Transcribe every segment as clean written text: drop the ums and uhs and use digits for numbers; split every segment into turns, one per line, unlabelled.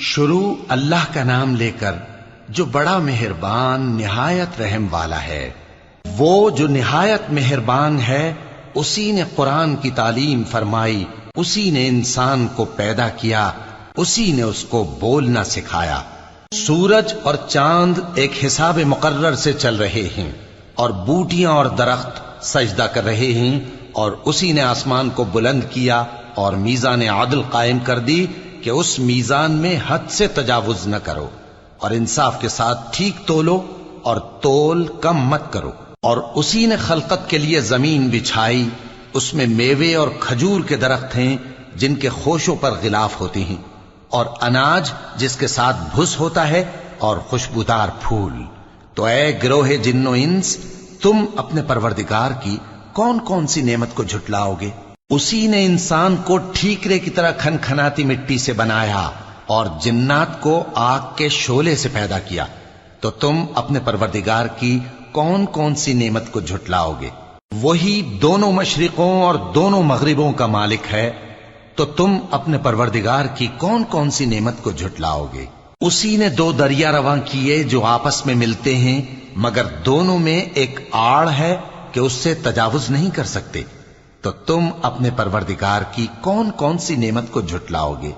شروع اللہ کا نام لے کر جو بڑا مہربان نہایت رحم والا ہے۔ وہ جو نہایت مہربان ہے اسی نے قرآن کی تعلیم فرمائی، اسی نے انسان کو پیدا کیا، اسی نے اس کو بولنا سکھایا۔ سورج اور چاند ایک حساب مقرر سے چل رہے ہیں اور بوٹیاں اور درخت سجدہ کر رہے ہیں، اور اسی نے آسمان کو بلند کیا اور میزان عدل قائم کر دی کہ اس میزان میں حد سے تجاوز نہ کرو، اور انصاف کے ساتھ ٹھیک تولو اور تول کم مت کرو۔ اور اسی نے خلقت کے لیے زمین بچھائی، اس میں میوے اور کھجور کے درخت ہیں جن کے خوشوں پر غلاف ہوتے ہیں، اور اناج جس کے ساتھ بھس ہوتا ہے، اور خوشبودار پھول۔ تو اے گروہ جن و انس، تم اپنے پروردگار کی کون کون سی نعمت کو جھٹلاؤ گے؟ اسی نے انسان کو ٹھیکرے کی طرح کھنکھناتی مٹی سے بنایا اور جنات کو آگ کے شعلے سے پیدا کیا، تو تم اپنے پروردگار کی کون کون سی نعمت کو جھٹلاؤ گے؟ وہی دونوں مشرقوں اور دونوں مغربوں کا مالک ہے، تو تم اپنے پروردگار کی کون کون سی نعمت کو جھٹلاؤ گے؟ اسی نے دو دریا رواں کیے جو آپس میں ملتے ہیں، مگر دونوں میں ایک آڑ ہے کہ اس سے تجاوز نہیں کر سکتے، تو تم اپنے پروردگار کی کون کون سی نعمت کو جھٹلاؤ گے؟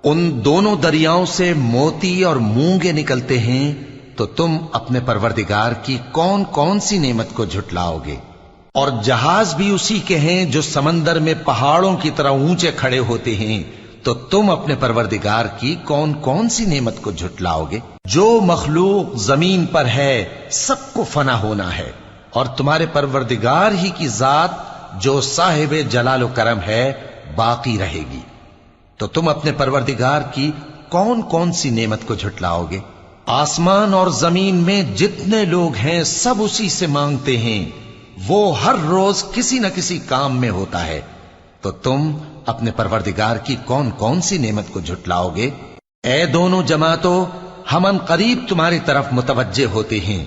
ان دونوں دریاؤں سے موتی اور مونگے نکلتے ہیں، تو تم اپنے پروردگار کی کون کون سی نعمت کو جھٹلاؤ گے؟ اور جہاز بھی اسی کے ہیں جو سمندر میں پہاڑوں کی طرح اونچے کھڑے ہوتے ہیں، تو تم اپنے پروردگار کی کون کون سی نعمت کو جھٹلاؤ گے؟ جو مخلوق زمین پر ہے سب کو فنا ہونا ہے، اور تمہارے پروردگار ہی کی ذات جو صاحب جلال و کرم ہے باقی رہے گی۔ تو تم اپنے پروردگار کی کون کون سی نعمت کو جھٹلاؤ گے؟ آسمان اور زمین میں جتنے لوگ ہیں سب اسی سے مانگتے ہیں، وہ ہر روز کسی نہ کسی کام میں ہوتا ہے، تو تم اپنے پروردگار کی کون کون سی نعمت کو جھٹلاؤ گے؟ اے دونوں جماعتوں، ہم ان قریب تمہاری طرف متوجہ ہوتے ہیں،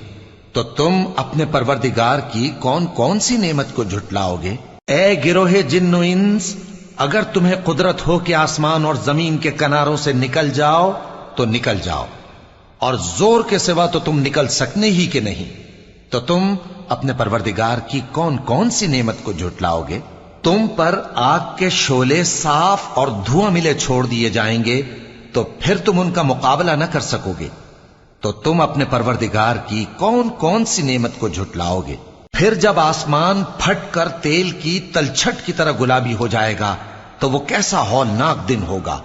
تو تم اپنے پروردگار کی کون کون سی نعمت کو جھٹلاؤ گے؟ اے گروہ جن و انس، اگر تمہیں قدرت ہو کہ آسمان اور زمین کے کناروں سے نکل جاؤ تو نکل جاؤ، اور زور کے سوا تو تم نکل سکنے ہی کہ نہیں، تو تم اپنے پروردگار کی کون کون سی نعمت کو جھٹلاؤ گے؟ تم پر آگ کے شعلے صاف اور دھواں ملے چھوڑ دیے جائیں گے، تو پھر تم ان کا مقابلہ نہ کر سکو گے، تو تم اپنے پروردگار کی کون کون سی نعمت کو جھٹلاؤ گے؟ پھر جب آسمان پھٹ کر تیل کی تلچھٹ کی طرح گلابی ہو جائے گا تو وہ کیسا ہولناک دن ہوگا،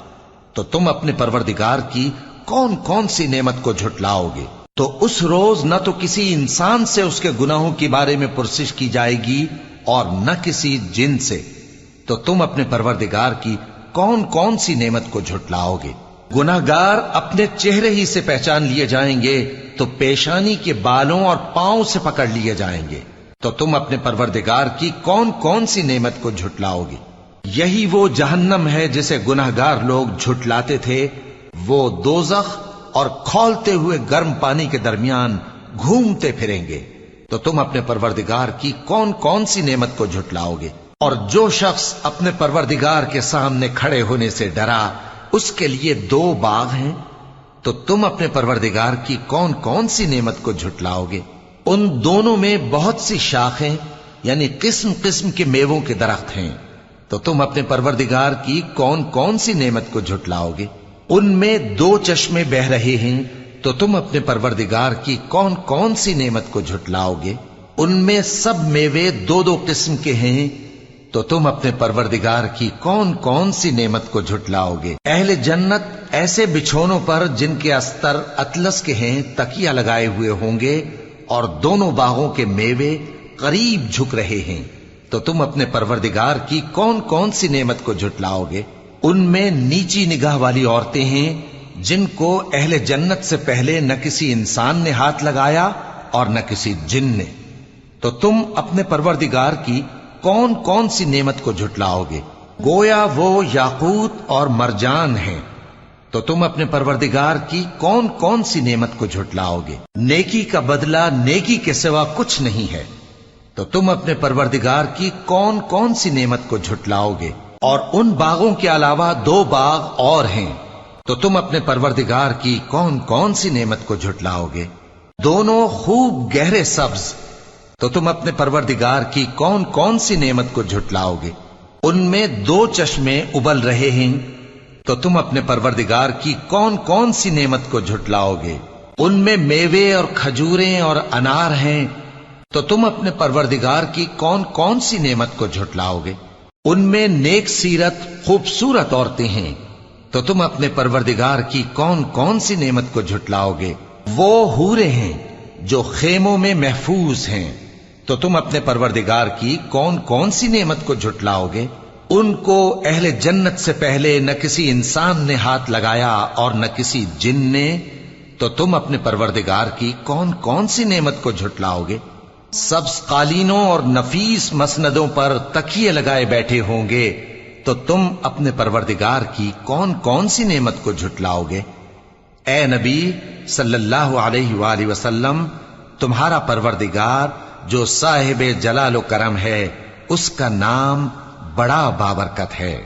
تو تم اپنے پروردگار کی کون کون سی نعمت کو جھٹلاؤ گے؟ تو اس روز نہ تو کسی انسان سے اس کے گناہوں کے بارے میں پرسش کی جائے گی اور نہ کسی جن سے، تو تم اپنے پروردگار کی کون کون سی نعمت کو جھٹلاؤ گے؟ گناہگار اپنے چہرے ہی سے پہچان لیے جائیں گے، تو پیشانی کے بالوں اور پاؤں سے پکڑ لیے جائیں گے، تو تم اپنے پروردگار کی کون کون سی نعمت کو جھٹلاؤ گے؟ یہی وہ جہنم ہے جسے گناہگار لوگ جھٹلاتے تھے، وہ دوزخ اور کھولتے ہوئے گرم پانی کے درمیان گھومتے پھریں گے، تو تم اپنے پروردگار کی کون کون سی نعمت کو جھٹلاؤ گے؟ اور جو شخص اپنے پروردگار کے سامنے کھڑے ہونے سے ڈرا، اس کے لیے دو باغ ہیں، تو تم اپنے پروردگار کی کون کون سی نعمت کو جھٹلاؤ گے؟ ان دونوں میں بہت سی شاخیں یعنی قسم قسم کے میووں کے درخت ہیں، تو تم اپنے پروردگار کی کون کون سی نعمت کو جھٹلاؤ گے؟ ان میں دو چشمے بہ رہے ہیں، تو تم اپنے پروردگار کی کون کون سی نعمت کو جھٹلاؤ گے؟ ان میں سب میوے دو دو قسم کے ہیں، تو تم اپنے پروردگار کی کون کون سی نعمت کو جھٹلاؤ گے؟ اہل جنت ایسے بچھونوں پر جن کے استر اطلس کے ہیں تکیہ لگائے ہوئے ہوں گے، اور دونوں باغوں کے میوے قریب جھک رہے ہیں، تو تم اپنے پروردگار کی کون کون سی نعمت کو جھٹلاؤ گے؟ ان میں نیچی نگاہ والی عورتیں ہیں جن کو اہل جنت سے پہلے نہ کسی انسان نے ہاتھ لگایا اور نہ کسی جن نے، تو تم اپنے پروردگار کی کون کون سی نعمت کو جھٹلاؤ گے؟ گویا وہ یاقوت اور مرجان ہیں، تو تم اپنے پروردگار کی کون کون سی نعمت کو جھٹلاؤ گے؟ نیکی کا بدلہ نیکی کے سوا کچھ نہیں ہے، تو تم اپنے پروردگار کی کون کون سی نعمت کو جھٹلاؤ گے؟ اور ان باغوں کے علاوہ دو باغ اور ہیں تو تم اپنے پروردگار کی کون کون سی نعمت کو جھٹلاؤگے؟ دونوں خوب گہرے سبز، تو تم اپنے پروردگار کی کون کون سی نعمت کو جھٹلاؤگے؟ ان میں 2 چشمے ابل رہے ہیں، تو تم اپنے پروردگار کی کون کون سی نعمت کو جھٹلاؤگے؟ ان میں میوے اور کھجوریں اور انار ہیں، تو تم اپنے پروردگار کی کون کون سی نعمت کو جھٹلاؤگے؟ ان میں نیک سیرت خوبصورت عورتیں ہیں، تو تم اپنے پروردگار کی کون کون سی نعمت کو جھٹلاؤگے؟ وہ حوریں ہیں جو خیموں میں محفوظ ہیں، تو تم اپنے پروردگار کی کون کون سی نعمت کو جھٹلاؤگے؟ ان کو اہل جنت سے پہلے نہ کسی انسان نے ہاتھ لگایا اور نہ کسی جن نے، تو تم اپنے پروردگار کی کون کون سی نعمت کو جھٹلاؤگے؟ سبز قالینوں اور نفیس مسندوں پر تکیے لگائے بیٹھے ہوں گے، تو تم اپنے پروردگار کی کون کون سی نعمت کو جھٹلاؤگے؟ اے نبی صلی اللہ علیہ وآلہ وسلم، تمہارا پروردگار جو صاحب جلال و کرم ہے، اس کا نام بڑا بابرکت ہے۔